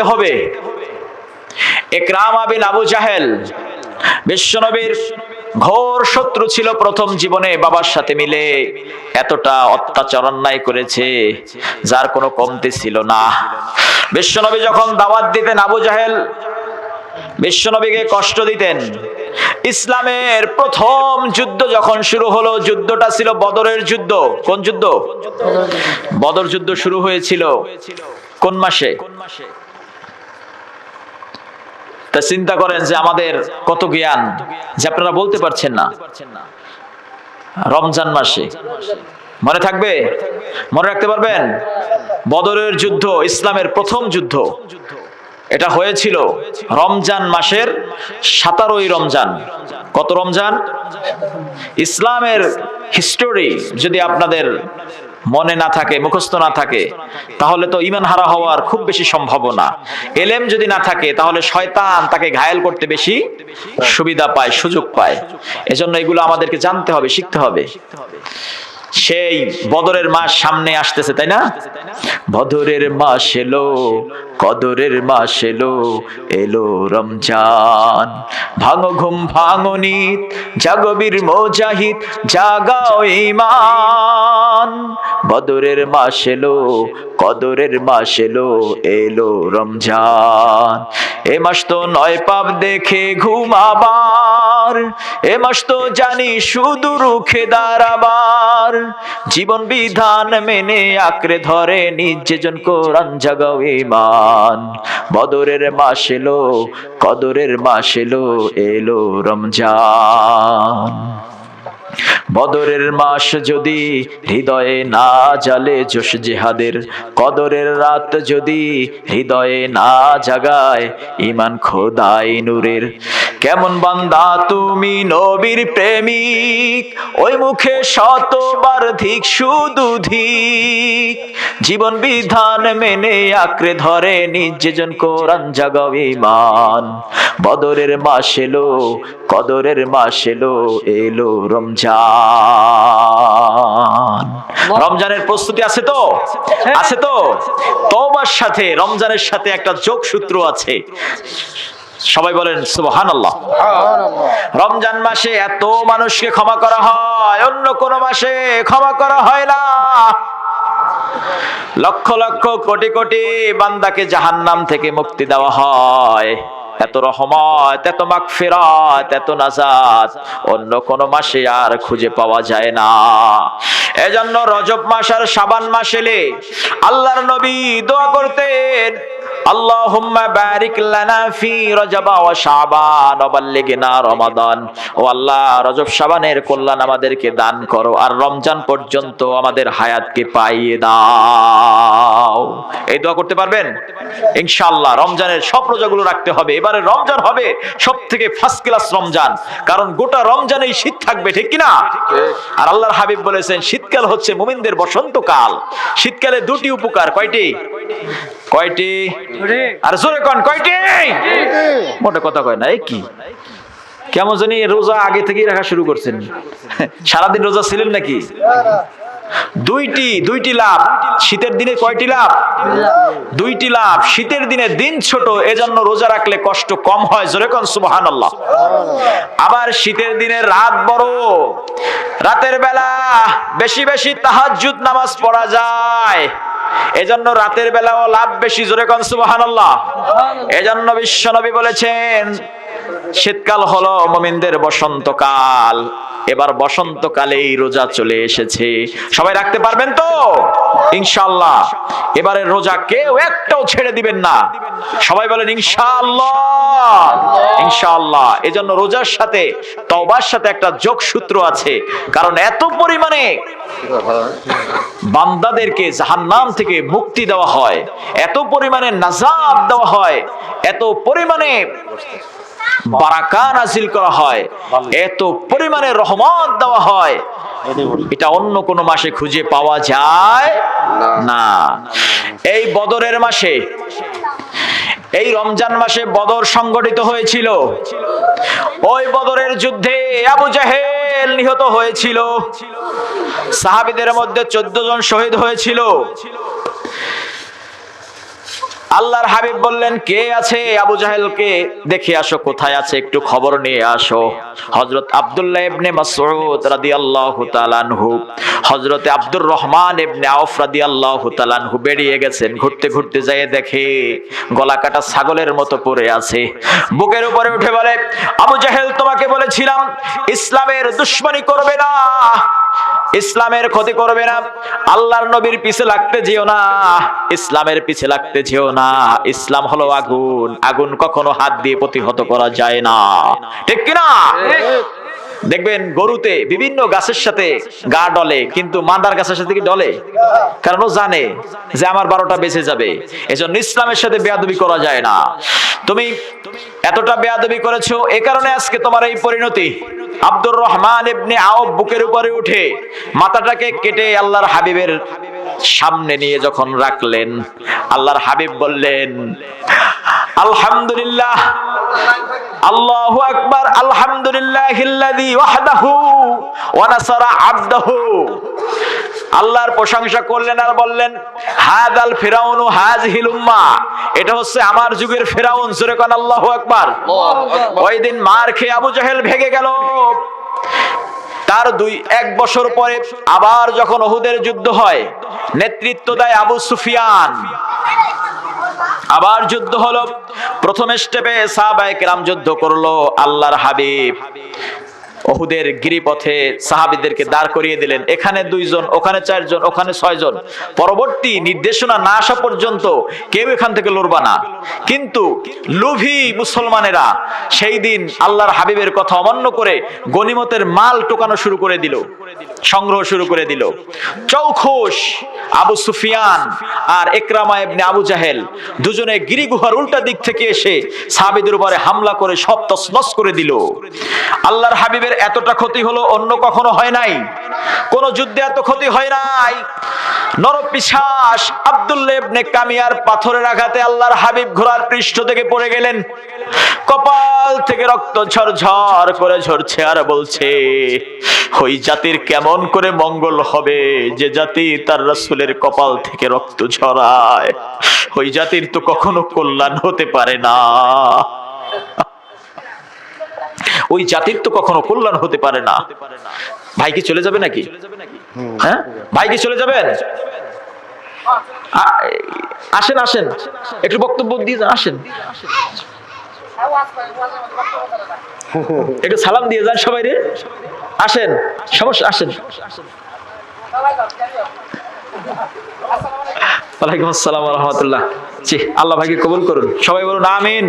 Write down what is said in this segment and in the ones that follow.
হবে। ইকরামা বিন আবু জাহেল বিশ্বনবীর ঘোর শত্রু ছিল প্রথম জীবনে, বাবার সাথে মিলে এতটা অত্যাচার অন্যায় করেছে যার কোনো কমতি ছিল না। বিশ্বনবী যখন দাওয়াত দিতেন, আবু জাহেল বিশ্বনবীকে কষ্ট দিতেন। ইসলামের প্রথম যুদ্ধ যখন শুরু হলো, যুদ্ধটা ছিল বদরের যুদ্ধ। কোন যুদ্ধ? বদর যুদ্ধ শুরু হয়েছিল কোন মাসে? তা চিন্তা করেন যে আমাদের কত জ্ঞান যে আপনারা বলতে পারছেন না। রমজান মাসে। মনে থাকবে? মনে রাখতে পারবেন? বদরের যুদ্ধ ইসলামের প্রথম যুদ্ধ। এটা হয়েছিল রমজান মাসের 17 রমজান। কত রমজান? ইসলামের হিস্টোরি যদি আপনাদের মনে না থাকে, মুখস্থ না থাকে, তাহলে তো ঈমান হারা হওয়ার খুব বেশি সম্ভাবনা। এলেম যদি না থাকে তাহলে শয়তান তাকে ঘায়েল করতে বেশি সুবিধা পায়, সুযোগ পায়। এজন্য এগুলো আমাদেরকে জানতে হবে, শিখতে হবে। সেই বদরের মাস সামনে আসতেছে, তাই না? বদরের মাস এলো, কদরের মাস এলো, এলো রমজান। ভাঙো ঘুম ভাঙো নিত, জাগো বীর মুজাহিদ, জাগাও ঈমান। বদরের মাস এলো, কদরের মাস এলো, এলো রমজান। এ মাস তো নয় পাপ দেখে ঘুমাবার, এ মাস তো জানি শুধু রুখে দাঁড়াবার। জীবন বিধান মেনে আঁকড়ে ধরে নিজেজন কোরআন জাগাও ঈমান। বদরের মাস এলো, কদরের মাস এলো, এলো রমজান। বদরের মাস যদি হৃদয়ে না জ্বালে জোশ জিহাদের, কদরের রাত যদি হৃদয়ে না জাগায় ঈমান খোদাই নূরের। কেমন বান্দা তুমি নবীর প্রেমিক, ওই মুখে শতবার ধিক শুধু ধিক। জীবন বিধান মেনে আঁকড়ে ধরে নিজেজন কোরআন জাগাও ঈমান। বদরের মাস এলো, কদরের মাস এলো, এলো রমজান। রমজানের প্রস্তুতি আছে তো? আছে তো? তওবার সাথে রমজানের সাথে একটা যোগসূত্র আছে। সবাই বলেন সুবহানাল্লাহ। রমজান মাসে এত মানুষকে ক্ষমা করা হয়, অন্য কোন মাসে ক্ষমা করা হয় না। লক্ষ লক্ষ কোটি কোটি বান্দাকে জাহান্নাম থেকে মুক্তি দেওয়া হয়। এত রহমত, এত মাগফিরাত, এত নাজাত অন্য কোন মাসে আর খুঁজে পাওয়া যায় না। এজন্য রজব মাস আর শাবান মাস এলে আল্লাহর নবী দোয়া করতেন, আল্লাহুম্মা বারিক লানা ফি রজব ওয়া শাবান ওয়া বাল্লিগনা রমাদান। ও আল্লাহ, রজব শাবানের কল্যাণ আমাদেরকে দান করো আর রমজান পর্যন্ত আমাদের হায়াতকে পাইয়ে দাও। এই দোয়া করতে পারবেন ইনশাআল্লাহ। রমজানের সব রোজাগুলো রাখতে হবে। এবারে রমজান হবে সবথেকে ফার্স্ট ক্লাস রমজান, কারণ গোটা রমজানেই শীত থাকবে, ঠিক কি না? আর আল্লাহর হাবিব বলেছেন শীতকাল হচ্ছে মুমিনদের বসন্তকাল। শীতকালে দুটি উপকার। কয়টি? কয়টি? আর জোরে কোন কয়টি? মোটে কথা কয় না। এই কি কেমন জানি রোজা আগে থেকেই রাখা শুরু করছেন? সারাদিন রোজা ছিলেন নাকি? দুইটি লাভ। শীতের দিনে কয়টি লাভ? দুইটি লাভ। শীতের দিনে দিন ছোট, এজন্য রোজা রাখলে কষ্ট কম হয়। জোরে কোন সুবহানাল্লাহ। আবার শীতের দিনে রাত বড়, রাতের বেলা বেশি বেশি তাহাজ্জুদ নামাজ পড়া যায়, এজন্য রাতের বেলাও লাভ বেশি। জোরে কোন সুবহানাল্লাহ। এজন্য বিশ্বনবী বলেছেন শীতকাল হলো মুমিনদের বসন্তকাল। এবার বসন্তকালেই রোজা চলে এসেছে। সবাই রাখতে পারবেন তো ইনশাআল্লাহ? এবারে রোজা কেউ একটাও ছেড়ে দিবেন না। সবাই বলেন ইনশাআল্লাহ। ইনশাআল্লাহ। এজন্য রোজার সাথে তওবার সাথে একটা যোগসূত্র আছে, কারণ এত পরিমাণে বান্দাদেরকে জাহান্নাম থেকে মুক্তি দেওয়া হয়, এত পরিমাণে নাজাত দেওয়া হয়, এত পরিমাণে বারাকা নাজিল করা হয়, এত পরিমাণে রহমত দেওয়া হয়, এটা অন্য কোন মাসে খুঁজে পাওয়া যায় না। এই বদরের মাসে, এই রমজান মাসে বদর সংগঠিত হয়েছিল। ওই বদরের যুদ্ধে আবু জাহেল নিহত হয়েছিল। সাহাবীদের মধ্যে 14 জন শহীদ হয়েছিল। আল্লাহর হাবিব বললেন, কে আছে? আবু জাহেলকে দেখে আসো, কোথায় আছে একটু খবর নিয়ে আসো। হযরত আব্দুল্লাহ ইবনে মাসউদ রাদিয়াল্লাহু তাআলা আনহু, হযরত আব্দুর রহমান ইবনে আউফ রাদিয়াল্লাহু তাআলা আনহু বেরিয়ে গেছেন। ঘুরতে ঘুরতে যায় দেখে গলা কাটা ছাগলের মতো পড়ে আছে। বুকের উপরে উঠে বলে, আবু জাহেল, তোমাকে বলেছিলাম ইসলামের দুশমনি করবে না, ইসলামের ক্ষতি করবে না, আল্লাহর নবীর পিছে লাগতে যেও না, ইসলামের পিছে লাগতে যেও না। ইসলাম হলো আগুন, আগুন কখনো হাত দিয়ে প্রতিহত করা যায় না, ঠিক কিনা? দেখবেন গরুতে বিভিন্ন গাছের সাথে গা ডলে, কিন্তু মান্দার গাছের সাথে কি ডলে? কারণ ও জানে যে আমার 12টা বেঁচে যাবে। এজন্য ইসলামের সাথে বেয়াদবি করা যায় না। তুমি এতটা বেয়াদবি করেছো, এ কারণে আজকে তোমার এই পরিণতি। আব্দুর রহমান ইবনে আউফ বুকের উপরে উঠে মাথাটাকে কেটে আল্লাহর হাবিবের সামনে নিয়ে যখন রাখলেন, আল্লাহর হাবিব বললেন, আলহামদুলিল্লাহ, আল্লাহু আকবার, আলহামদুলিল্লাহিল্লাযী ওয়াহদাহু ওয়া নাসারা আবদাহু। আল্লাহর প্রশংসা করলেন আর বললেন, হাযাল ফিরাউনু হাযিহিল উম্মাহ, এটা হচ্ছে আমার যুগের ফিরাউন। জোরে কোন আল্লাহু আকবার। ওই দিন মার খেয়ে আবু জাহেল ভেগে গেল। তার 1 বছর পরে আবার যখন উহুদের যুদ্ধ হয়, নেতৃত্ব দেয় আবু সুফিয়ান। আবার যুদ্ধ হলো। প্রথম স্টেপে সাহাবায়ে কেরাম যুদ্ধ করলো। আল্লাহর হাবিব উহুদের গিরিপথে সাহাবীদেরকে দাঁড় করিয়ে দিলেন। এখানে 2 জন, ওখানে 4 জন, ওখানে 6 জন। পরবর্তী নির্দেশনা না আসা পর্যন্ত কেউ এখান থেকে লড়বা না। কিন্তু লোভী মুসলমানেরা সেই দিন আল্লাহর হাবিবের কথা অমান্য করে গনিমতের মাল টোকানো শুরু করে দিল, সংগ্রহ শুরু করে দিল। চৌখুশ আবু সুফিয়ান আর ইকরামা ইবনে আবু জাহেল দুজনে গিরিগুহার উল্টা দিক থেকে এসে সাহাবীদের উপরে হামলা করে সব তছনছ করে দিল। আল্লাহর হাবিবের এতটা ক্ষতি হলো, অন্য কখনো হয় নাই। কোন যুদ্ধে এত ক্ষতি হয় নাই। নরপিশাচ আব্দুল্লাহ ইবনে কামিয়ার পাথরের আঘাতে আল্লাহর হাবিব ঘোড়ার পৃষ্ঠ থেকে পড়ে গেলেন। কপাল থেকে রক্ত ঝরঝর করে ঝরছে আর বলছে, ওই জাতির কেমন করে মঙ্গল হবে যে জাতি তার রাসূলের কপাল থেকে রক্ত ঝরায়? ওই জাতির তো কখনো কল্যাণ হতে পারে না, ওই জাতির তো কখনো কল্যাণ হতে পারে না। ভাই কি চলে যাবে নাকি? হ্যাঁ ভাই কি চলে যাবেন? আসেন আসেন, একটু বক্তব্য দিয়ে যান, আসেন একটু সালাম দিয়ে যান সবাই রে। আসেন, সমস্যা, আসেন। ওয়ালাইকুম আসসালাম ওয়া রাহমাতুল্লাহ। জি, আল্লাহ ভাইকে কবুল করুন। সবাই বলুন আমিন।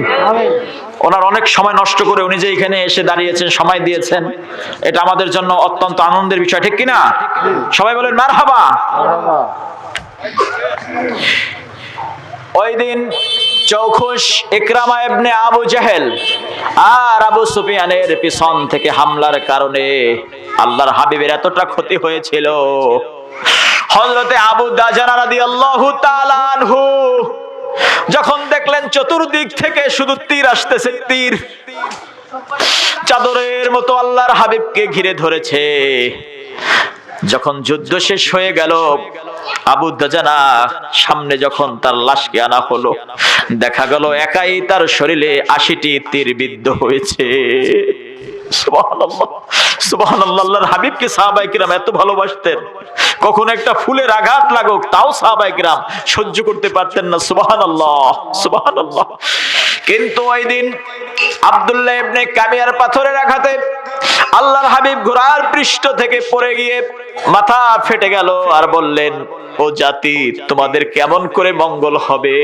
ওনার অনেক সময় নষ্ট করে উনি যে এখানে এসে দাঁড়িয়েছেন, সময় দিয়েছেন, এটা আমাদের জন্য অত্যন্ত আনন্দের বিষয়, ঠিক কিনা? সবাই বলেন মারহাবা। ওই দিন চৌখুশ ইকরামা ইবনে আবু জাহেল আর আবু সুফিয়ানের পিছন থেকে হামলার কারণে আল্লাহর হাবিবের এতটা ক্ষতি হয়েছিল। হযরতে আবু দাজানা রাদিয়াল্লাহু তাআলা আনহু যখন দেখলেন চতুর্দিক থেকে শুধু তীর আসতেছে, তীর চাদরের মতো আল্লাহর হাবিবকে ঘিরে ধরেছে। যখন যুদ্ধ শেষ হয়ে গেল, আবু দাজানা সামনে যখন তার লাশকে আনা হলো, দেখা গেল একাই তার শরীরে 80টি তীর বিদ্ধ হয়েছে। সুবহানাল্লাহ, সুবহানাল্লাহ। আল্লাহর হাবিবকে সাহাবায়ে কিরাম এত ভালোবাসতেন, কখন একটা ফুলের আঘাত লাগুক তাও সাহাবায়ে কিরাম সহ্য করতে পারতেন না। সুবহানাল্লাহ, সুবহানাল্লাহ। কিন্তু ওই দিন আব্দুল্লাহ ইবনে কামিয়ার পাথরের আঘাতে আল্লাহর হাবিব ঘোড়ার পৃষ্ঠ থেকে পড়ে গিয়ে মাথা ফেটে গেল আর বললেন, ও জাতি, তোমাদের কেমন করে মঙ্গল হবে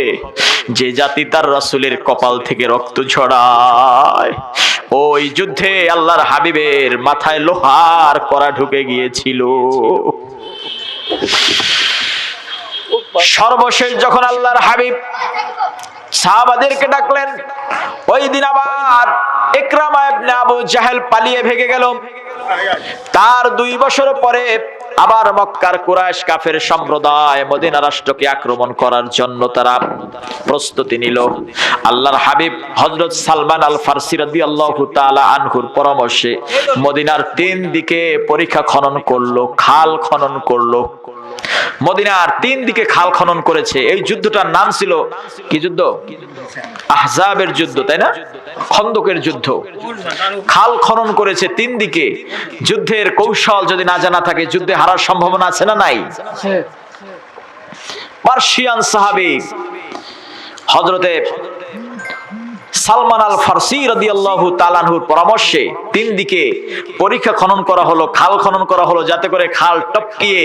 যে জাতি তার রাসূলের কপাল থেকে রক্ত ঝরায়? ওই যুদ্ধে আল্লাহর হাবিবের মাথায় লোহার কড়া ঢুকে গিয়েছিল। সর্বশেষ যখন আল্লাহর হাবিব সাহাবাদেরকে ডাকলেন, ওই দিন আবার ইকরামা ইবনে আবু জাহেল পালিয়ে ভেগে গেল। তার 2 বছর পরে আবার মক্কার কুরাইশ কাফের সম্প্রদায় মদিনা রাষ্ট্রকে আক্রমণ করার জন্য তারা প্রস্তুতি নিল। আল্লাহর হাবিব হযরত সালমান আল ফারসি রাদিয়াল্লাহু তাআলা আনহুর পরামর্শে মদিনার 3 দিকে পরিখা খনন করলো, খাল খনন করলো। মদিনার 3 দিকে খাল খনন করেছে। এই যুদ্ধটার নাম ছিল কি যুদ্ধ? আহজাবের যুদ্ধ, তাই না? খন্দকের যুদ্ধ। খাল খনন করেছে 3 দিকে। যুদ্ধের কৌশল যদি না জানা থাকে যুদ্ধে হারার সম্ভাবনা আছে না নাই? পার্সিয়ান সাহাবী হযরতে সালমান আল ফারসি রাদিয়াল্লাহু তাআলা আনহুর পরামর্শে 3 দিকে পরীক্ষা খনন করা হলো, খাল খনন করা হলো, যাতে করে খাল টপকিয়ে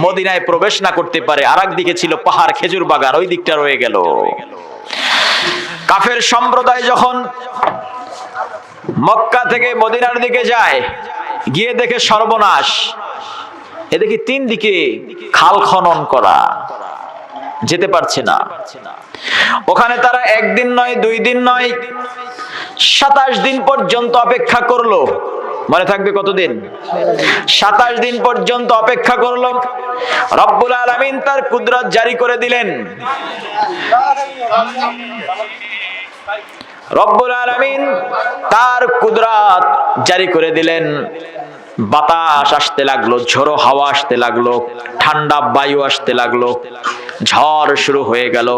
মদিনায় প্রবেশ না করতে পারে। আরেক দিকে ছিল পাহাড়, খেজুর বাগান, ওই দিকটা রয়ে গেল। কাফের সম্প্রদায় যখন মক্কা থেকে মদিনার দিকে যায়, গিয়ে দেখে সর্বনাশ, এদিকে 3 দিকে খাল খনন করা, যেতে পারছে না। ওখানে তারা 1 দিন নয়, 2 দিন নয়, 27 দিন পর্যন্ত অপেক্ষা করলো। মনে থাকবে কতদিন? 27 দিন পর্যন্ত অপেক্ষা করলো। রব্বুল আলামিন তার কুদরত জারি করে দিলেন। রব্বুল আলামিন তার কুদরত জারি করে দিলেন। বাতাস আসতে লাগলো, ঝোড়ো হাওয়া আসতে লাগলো, ঠান্ডা বায়ু আসতে লাগলো, ঝড় শুরু হয়ে গেল।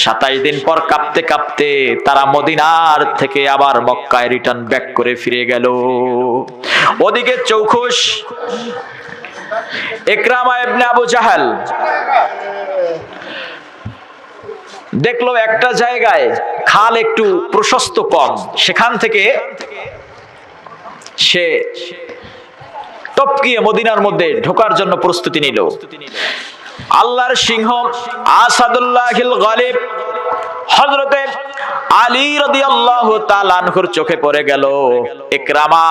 27 দিন পর কাঁপতে কাঁপতে তারা মদিনার থেকে আবার মক্কায় রিটার্ন ব্যাক করে ফিরে গেল। ওদিকে চৌখুশ ইকরামা ইবনে আবু জাহাল দেখলো একটা জায়গায় খাল একটু প্রশস্ত কম, সেখান থেকে সে টপকিয়ে মদিনার মধ্যে ঢোকার জন্য প্রস্তুতি নিল। আল্লাহর সিংহ আসাদুল্লাহিল গালিব হযরতে আলী রাদিয়াল্লাহু তাআলা আনহুর চোখে পড়ে গেল। ইকরামা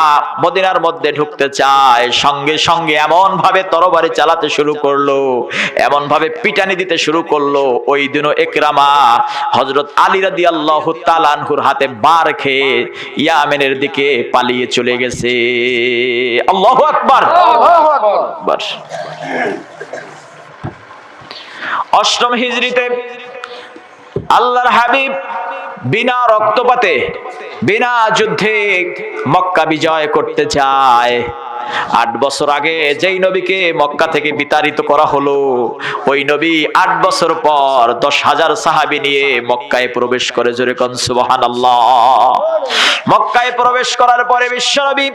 মদিনার মধ্যে ঢুকতে চায়, সঙ্গে সঙ্গে এমন ভাবে তরবারি চালাতে শুরু করলো, এমন ভাবে পিটানি দিতে শুরু করলো। ওই দিনও ইকরামা হযরত আলী রাদিয়াল্লাহু তাআলা আনহুর হাতে মার খেয়ে ইয়ামেনের দিকে পালিয়ে চলে গেছে। আল্লাহু আকবার, আল্লাহু আকবার। 8ম হিজরিতে আল্লাহর হাবিব বিনা রক্তপাতে, বিনা যুদ্ধে মক্কা বিজয় করতে চায়। 8 বছর আগে যেই নবীকে মক্কা থেকে বিতাড়িত করা হলো, ওই নবী 8 বছর পর 10,000 সাহাবী নিয়ে মক্কায় প্রবেশ করে। জোরে কোন সুবহানাল্লাহ। মক্কায় প্রবেশ করার পরে বিশ্বনবী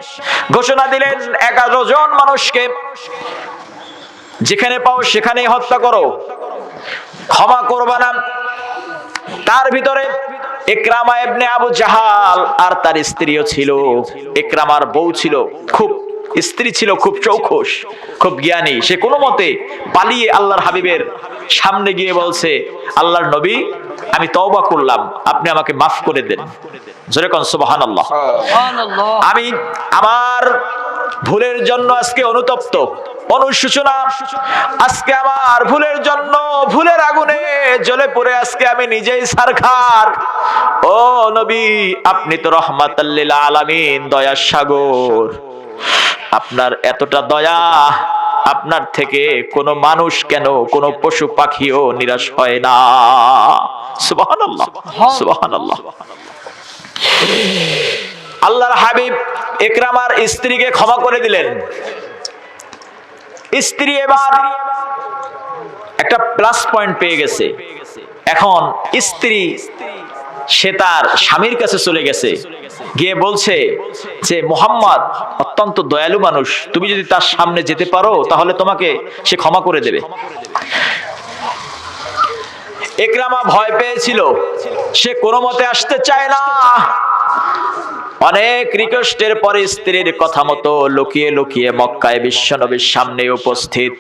ঘোষণা দিলেন, 11 জন মানুষকে যেখানে পাও সেখানেই হত্যা করো, ক্ষমা করবা না। তার ভিতরে ইকরামা ইবনে আবু জাহাল আর তার স্ত্রীও ছিল। ইকরামার বউ ছিল খুব, স্ত্রী ছিল খুব চৌখুশ, খুব জ্ঞানী। সে কোনো মতে পালিয়ে আল্লাহর হাবিবের সামনে গিয়ে বলছে, আল্লাহর নবী, আমি তওবা করলাম, আপনি আমাকে মাফ করে দেন। জোরে কোন সুবহানাল্লাহ। আমি আমার ভুলের জন্য আজকে অনুতপ্ত, অনুশোচনা। আজকে আমার ভুলের জন্য ভুলের আগুনে জ্বলে পড়ে আজকে আমি নিজেই ছারখার। ও নবী, আপনি তো রাহমাতাল লিল আলামিন, দয়ার সাগর। আপনার এতটা দয়া, আপনার থেকে কোনো মানুষ কেন, কোনো পশু পাখিও নিরাশ হয় না। সুবহানাল্লাহ, সুবহানাল্লাহ। আল্লাহর হাবিব ইকরামার স্ত্রীকে ক্ষমা করে দিলেন। স্ত্রী এবার একটা প্লাস পয়েন্ট পেয়ে গেছে। এখন স্ত্রী সে তার স্বামীর কাছে চলে গেছে, গিয়ে বলছে যে মুহাম্মদ অত্যন্ত দয়ালু মানুষ, তুমি যদি তার সামনে যেতে পারো তাহলে তোমাকে সে ক্ষমা করে দেবে। ইকরামা ভয় পেয়েছিল, সে কোনো মতে আসতে চায় না। অনেক রিকোয়েস্টের পরে স্ত্রীর কথা মতো লুকিয়ে লুকিয়ে মক্কায় বিশ্বনবীর সামনে উপস্থিত।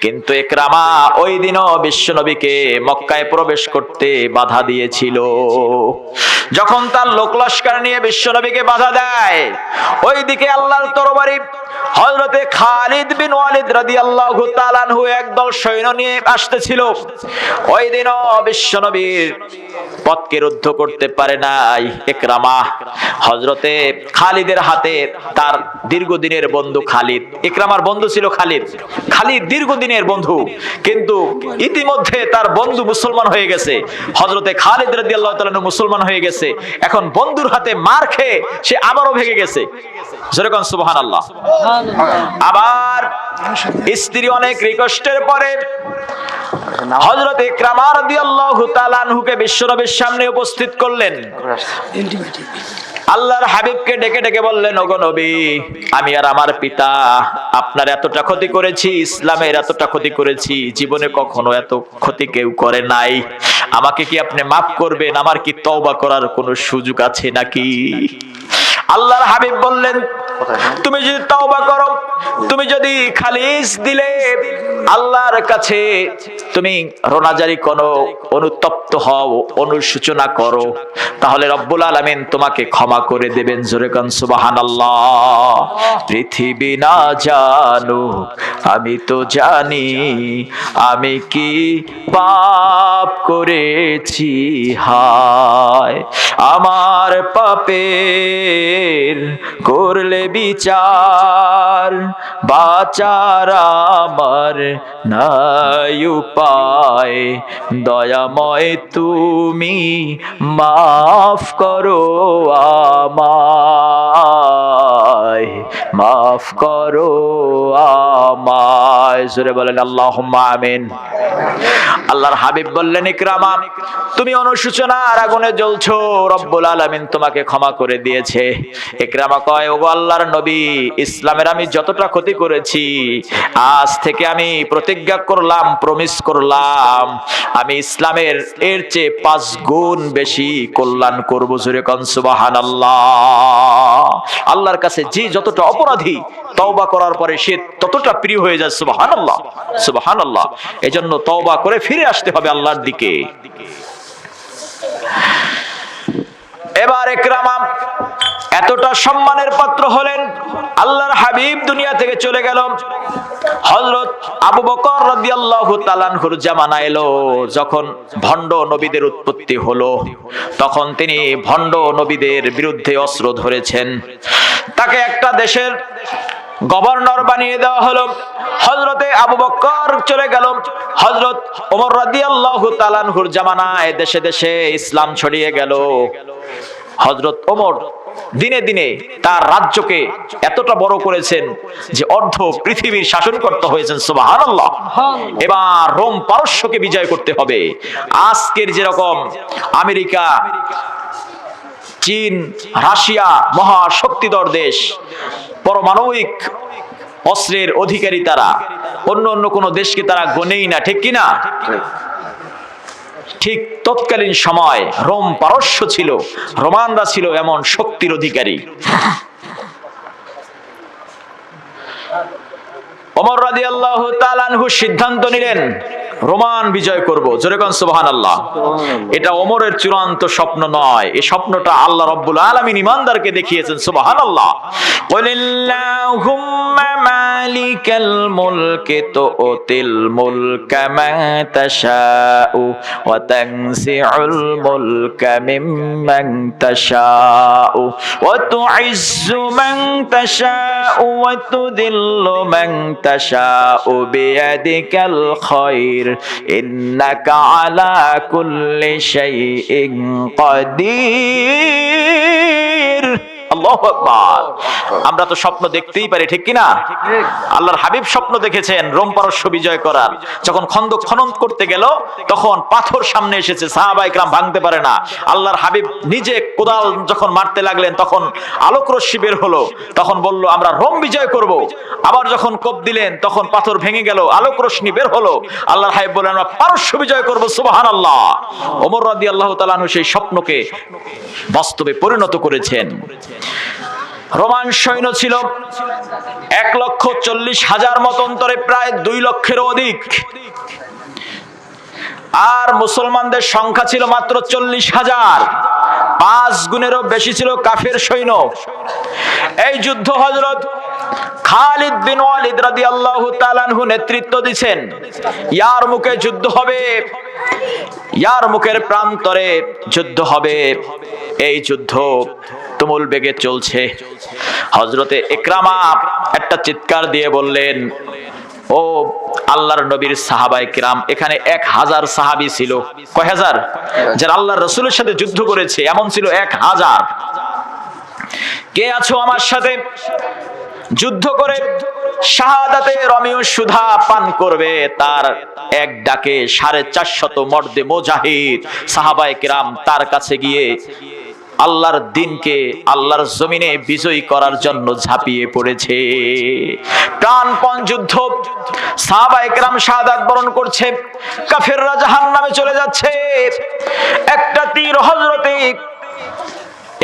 কিন্তু ইকরামা ওই দিনও বিশ্বনবীকে মক্কায় প্রবেশ করতে বাধা দিয়েছিল। যখন তার লোক লস্কর নিয়ে বিশ্বনবীকে বাধা দেয়, ওইদিকে আল্লাহর তরবারি হযরতে খালিদ বিন ওয়ালিদ রাদিয়াল্লাহু তাআলা আনহু একদল সৈন্য নিয়ে আসতেছিল। ওই দিনও বিশ্বনবীর পথকে রুদ্ধ করতে পারে নাই ইকরামা। হযরতে খালিদের হাতে তার দীর্ঘদিনের বন্ধু খালিদ, ইকরামার বন্ধু ছিল খালিদ, খালিদ দীর্ঘদিনের বন্ধু, কিন্তু ইতিমধ্যে তার বন্ধু মুসলমান হয়ে গেছে। হযরতে খালিদ রাদিয়াল্লাহু তাআলা আনহু মুসলমান হয়ে গেছে। এখন বন্ধুর হাতে মার খেয়ে সে আবারও ভেঙে গেছে। জোরে কোন সুবহানাল্লাহ। আবার স্ত্রী অনেক রিকোয়েস্টের পরে হযরত ইকরামা রাদিয়াল্লাহু তাআলা আনহুকে বিশ্বনবীর সামনে উপস্থিত করলেন। আল্লাহর হাবিবকে ডেকে ডেকে বললেন, ওগো নবী, আমি আর আমার পিতা আপনার এতটা ক্ষতি করেছি, ইসলামের এতটা ক্ষতি করেছি, জীবনে কখনো এত ক্ষতি কেউ করে নাই। আমাকে কি আপনি মাফ করবেন? আমার কি তওবা করার কোনো সুযোগ আছে নাকি? আল্লাহর হাবিব বললেন, তুমি যদি তওবা করো, তুমি যদি খালিস দিলে আল্লাহর কাছে তুমি রোনাজারি করো, অনুতপ্ত হও, অনুশোচনা করো, তাহলে রব্বুল আলামিন তোমাকে ক্ষমা করে দেবেন। জোরে কান সুবহানাল্লাহ। পৃথিবী না জানুক, আমি তো জানি আমি কি পাপ করেছি, হায় আমার পাপের করলে বিচার, বাঁচার আমার নাই উপায়, দয়াময় তুমি মাফ করো আমায়, মাফ করো আমায়। জোরে বলেন আল্লাহুম্মা আমিন। আল্লাহর হাবিব বললেন, ইকরামা, তুমি অনুশোচনার আগুনে জ্বলছো, রব্বুল আলামিন তোমাকে ক্ষমা করে দিয়েছে। ইকরামা কয়, ওগো আল্লাহর নবী, ইসলামের আমি যতটা ক্ষতি করেছি, আজ থেকে আমি প্রতিজ্ঞা করলাম, প্রমিস করলাম, আমি ইসলামের এর চেয়ে 5 গুণ বেশি কল্যাণ করব। জোরে কোন সুবহানাল্লাহ। আল্লাহর কাছে যে যতটা অপরাধী তওবা করার পরে সে ততটা প্রিয় হয়ে যায়। সুবহানাল্লাহ, সুবহানাল্লাহ। এজন্য তওবা করে ফিরে আসতে হবে আল্লাহর দিকে। এবার ইকরামা এতটা সম্মানের পাত্র হলেন, আল্লাহর হাবিব দুনিয়া থেকে চলে গেল। হযরত আবু বকর রাদিয়াল্লাহু তাআলা আনহুর জামানা এলো, যখন ভণ্ড নবীদের উৎপত্তি হলো, তখন তিনি ভণ্ড নবীদের বিরুদ্ধে অস্ত্র ধরেছেন। তাকে একটা দেশের গভর্নর বানিয়ে দেওয়া হলো। হযরতে আবু বকর চলে গেল। হযরত ওমর রাদিয়াল্লাহু তাআলা আনহুর জামানায় দেশে দেশে ইসলাম ছড়িয়ে গেল। হযরত ওমর দিনে দিনে তার রাজ্যকে এতটা বড় করেছেন যে অর্ধ পৃথিবীর শাসনকর্তা হয়েছেন। সুবহানাল্লাহ। এবার রোম পারস্যকে বিজয় করতে হবে। আজকের যেরকম আমেরিকা, চীন, রাশিয়া মহাশক্তিধর দেশ, পারমাণবিক অস্ত্রের অধিকারী, তারা অন্য অন্য কোন দেশকে তারা গণেই না, ঠিক কিনা? ঠিক তৎকালীন সময় রোম পারস্য ছিল, রোমানরা ছিল এমন শক্তির অধিকারী। ওমর রাদিয়াল্লাহু তাআলা আনহু সিদ্ধান্ত নিলেন, রোমান বিজয় করব। জোরে কোন সুবহানাল্লাহ। এটা ওমরের চূড়ান্ত স্বপ্ন নয়, এই স্বপ্নটা আল্লাহ রাব্বুল আলামিন ঈমানদারকে দেখিয়েছেন। সুবহানাল্লাহ। কুলিল্লাহুম্মা মালিকাল মুলকি তুতিল মুলকা মান তাশাউ ওয়া তানজিউল মুলকা মিম্মান তাশাউ ওয়া তুইজ্জু মান তাশাউ ওয়া তুযিল্লু মান তাশাউ বিয়াদিকাল খায়র ইন্নাকা আলা কুল্লি শাইইন কাদির। আল্লাহু আকবার। আমরা তো স্বপ্ন দেখতেই পারি, ঠিক কিনা? আল্লাহর হাবিব স্বপ্ন দেখেছেন রোম পারস্য বিজয় করার। যখন খন্দক খনন করতে গেল, তখন পাথর সামনে এসেছে, সাহাবায়ে কেরাম ভাঙতে পারে না। আল্লাহর হাবিব নিজে কোদাল যখন মারতে লাগলেন, তখন আলোক রশ্মি বের হলো। তখন বলল, আমরা রোম বিজয় করব। আবার যখন কোপ দিলেন, তখন পাথর ভেঙে গেল, আলোক রশ্মি বের হলো। আল্লাহর হাবিব বললেন, আমরা পারস্য বিজয় করব। সুবহানাল্লাহ। ওমর রাদিয়াল্লাহু তাআলা আনহু সেই স্বপ্নকে বাস্তবে পরিণত করেছেন। রোমান সৈন্য ছিল 1,40,000 মতান্তরে প্রায় 2 লক্ষেরও অধিক, আর মুসলমানদের সংখ্যা ছিল মাত্র 40,000। 5 গুণেরও বেশি ছিল কাফের সৈন্য। এই যুদ্ধ হযরত খালিদ বিন ওয়ালিদ রাদিয়াল্লাহু তাআলা আনহু নেতৃত্ব দিয়েছেন। ইয়ারমুকে যুদ্ধ হবে, ইয়ারমুকের প্রান্তরে যুদ্ধ হবে। এই যুদ্ধ তুমুল বেগে চলছে। হযরতে ইকরামা একটা চিৎকার দিয়ে বললেন, ও আল্লাহর নবীর সাহাবায়ে কিরাম, এখানে 1000 সাহাবী ছিল। কয় হাজার? যারা আল্লাহর রাসূলের সাথে যুদ্ধ করেছে এমন ছিল 1000। কে আছো আমার সাথে যুদ্ধ করে শাহাদাতের অমীয় সুধা পান করবে, তার এক ডাকে 450 মর্দে মুজাহিদ সাহাবায়ে কেরাম তার কাছে গিয়ে আল্লাহর দ্বীনকে আল্লাহর জমিনে বিজয়ী করার জন্য ঝাঁপিয়ে পড়েছে। প্রাণপণ যুদ্ধ, সাহাবায়ে কেরাম শাহাদাত বরণ করছে, কাফেররা জাহান্নামে চলে যাচ্ছে। একটা তীর হযরতে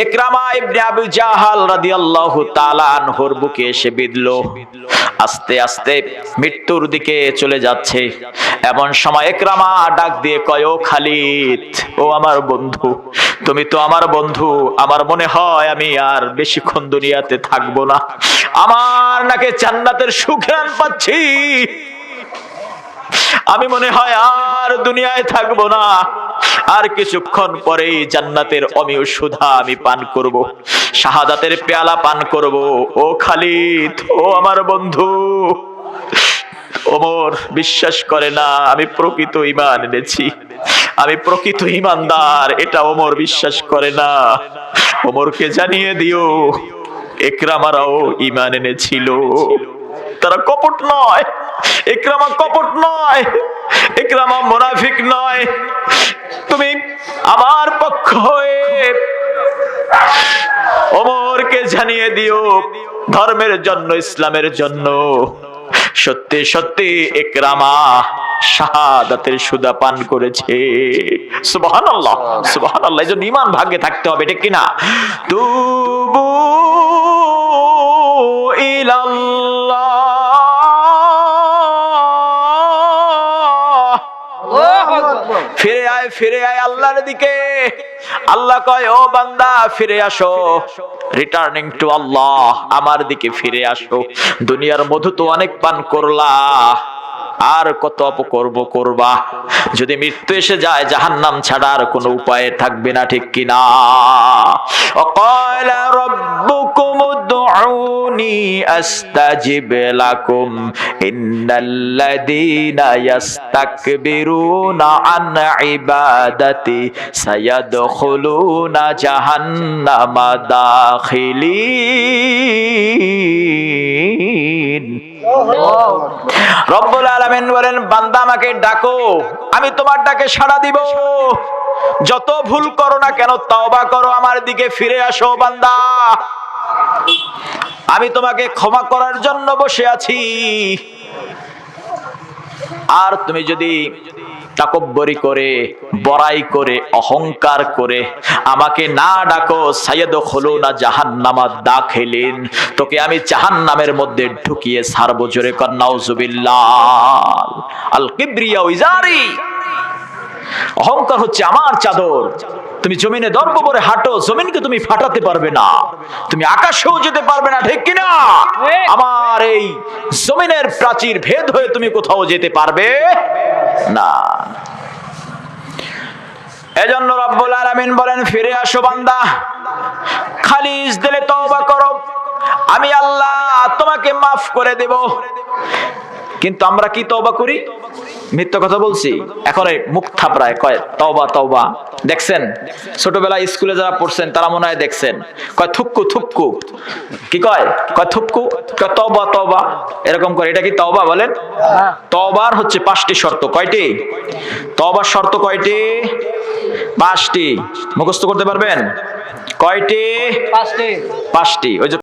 ইকরামা ইবনে আবু জাহাল রাদিয়াল্লাহু তাআলা আনহুর বুকে এসে বিঁধল। আস্তে আস্তে মৃত্যুর দিকে চলে যাচ্ছে। এমন সময় ইকরামা ডাক দিয়ে কয়, ও খালিদ, ও আমার বন্ধু, তুমি তো আমার বন্ধু, আমার মনে হয় আমি আর বেশিক্ষণ দুনিয়াতে থাকবো না। আমার নাকি জান্নাতের সুঘ্রাণ পাচ্ছি, আমি মনে হয় আর দুনিয়ায় থাকবো না, আর কিছুক্ষণ পরেই জান্নাতের অমীয় সুধা আমি পান করব, শাহাদাতের পেয়ালা পান করব। ও খালিদ, ও আমার বন্ধু। ওমর বিশ্বাস করে না আমি প্রকৃত ঈমান এনেছি, আমি প্রকৃত ঈমানদার, এটা ওমর বিশ্বাস করে না। ওমরকে জানিয়ে দিও ইকরামারাও ঈমান এনেছিল, তারা কপট নয়, ইকরামা কপট নয়, ইকরামা মুনাফিক নয়। তুমি আমার পক্ষ হয়ে ওমরকে জানিয়ে দিও, ধর্মের জন্য, ইসলামের জন্য সত্যি সত্যি ইকরামা শাহাদাতের সুধা পান করেছে। সুবহানাল্লাহ, সুবহানাল্লাহ। এজন্য ঈমান ভাগ্যে থাকতে হবে, ঠিক কিনা? তুবু ইলাল্লাহ, ফিরে আয়, ফিরে আয় আল্লাহর দিকে। আল্লাহ কয়, ও বান্দা ফিরে আসো, রিটার্নিং টু আল্লাহ, আমার দিকে ফিরে আসো। দুনিয়ার মধু তো অনেক পান করলা, আর কত অপকর্ম করবা? যদি মৃত্যু এসে যায় জাহান্নাম ছাড়া আর কোনো উপায় থাকবে না, ঠিক কিনা? ওয়াকালা রাব্বুকুম উদউনি আস্তাজিব লাকুম ইন্নাল্লাযীনা ইস্তাকবিরুনা আন ইবাদাতি সায়াদখুলুনা জাহান্নামা দাখিলিন। রব্বুল আলামিন বলেন, বান্দা আমাকে ডাকো, আমি তোমার ডাকে সাড়া দিব। যত ভুল করো না কেন, তওবা করো, আমার দিকে ফিরে আসো বান্দা, আমি তোমাকে ক্ষমা করার জন্য বসে আছি। আর তুমি যদি তাকব্বরি করে, বড়াই করে, অহংকার করে আমাকে না ডাকো, সায়াদখুলুনা জাহান্নামা দাখিলিন, তোকে আমি জাহান্নামের মধ্যে ঢুকিয়ে ছাড়বো। জোরে কর নাউজুবিল্লাহ। আল কিবরিয়া ইজারি, অহংকার হচ্ছে আমার চাদর। তুমি জমিনে দর্প করে হাঁটো, জমিনকে তুমি ফাটাতে পারবে না, তুমি আকাশেও যেতে পারবে না, ঠিক কিনা? আমার এই জমিনের প্রাচীর ভেদ হয়ে তুমি কোথাও যেতে পারবে না। এজন্য রব্বুল আলামিন বলেন, ফিরে আসো বান্দা, খালিস দিলে তওবা করো, আমি আল্লাহ তোমাকে মাফ করে দেব। কিন্তু আমরা কি তওবা করি? মিথ্যা কথা বলছি। এখন এই মুখ থাপড়ায় কয় তওবা তওবা। দেখছেন ছোটবেলায় স্কুলে যারা পড়ছেন তারা মনে হয় দেখছেন, কয় থুক্কু থুক্কু। কি কয়? কয় থুক্কু, কয় তওবা তওবা, এরকম করে। এটা কি তওবা বলেন? তওবার হচ্ছে 5টি শর্ত। কয়টি? তওবার শর্ত কয়টি? 5টি। মুখস্থ করতে পারবেন? কয়টি? 5টি। ওই যে